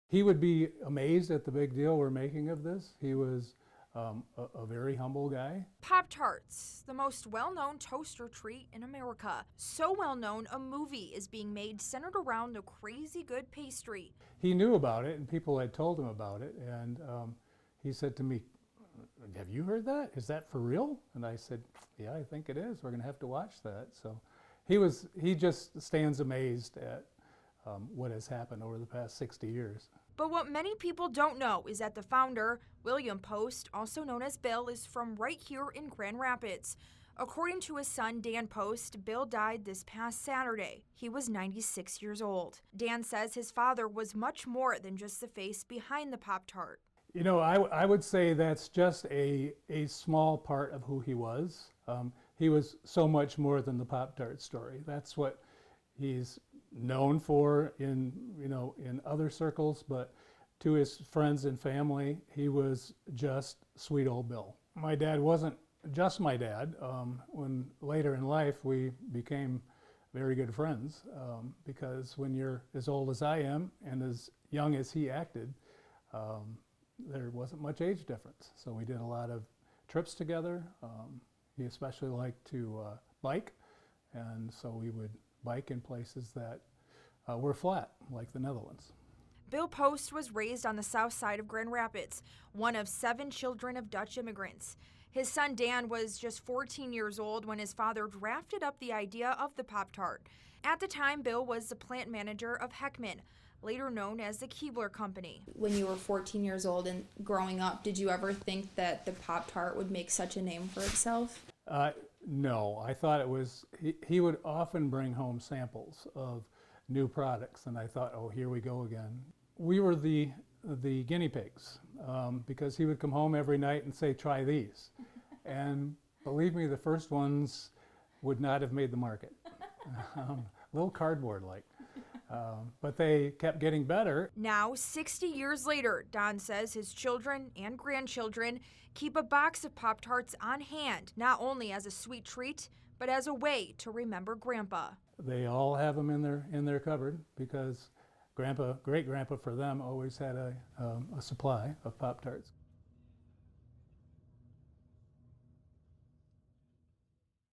He would be amazed at the big deal we're making of this. He was a very humble guy. Pop-Tarts, the most well-known toaster treat in America. So well-known, a movie is being made centered around the crazy good pastry. He knew about it, and people had told him about it, and he said to me, "Have you heard that? Is that for real?" And I said, "Yeah, I think it is. We're going to have to watch that." So he just stands amazed at what has happened over the past 60 years. But what many people don't know is that the founder, William Post, also known as Bill, is from right here in Grand Rapids. According to his son, Dan Post, Bill died this past Saturday. He was 96 years old. Dan says his father was much more than just the face behind the Pop-Tart. You know, I would say that's just a small part of who he was. He was so much more than the Pop-Tart story. That's what he's known for in other circles, but to his friends and family, he was just sweet old Bill. My dad wasn't just my dad. When later in life we became very good friends, because when you're as old as I am and as young as he acted, there wasn't much age difference. So we did a lot of trips together. He especially liked to bike, and so we would bike in places that were flat, like the Netherlands. Bill Post was raised on the south side of Grand Rapids, one of 7 children of Dutch immigrants. His son Dan was just 14 years old when his father drafted up the idea of the Pop-Tart. At the time, Bill was the plant manager of Heckman, later known as the Keebler Company. When you were 14 years old and growing up, did you ever think that the Pop-Tart would make such a name for itself? No, I thought it was, he would often bring home samples of new products, and I thought, oh, here we go again. We were the guinea pigs, because he would come home every night and say, try these. And believe me, the first ones would not have made the market. A little cardboard-like. But they kept getting better. Now, 60 years later, Don says his children and grandchildren keep a box of Pop-Tarts on hand, not only as a sweet treat, but as a way to remember Grandpa. They all have them in their cupboard because Grandpa, great-grandpa for them, always had a supply of Pop-Tarts.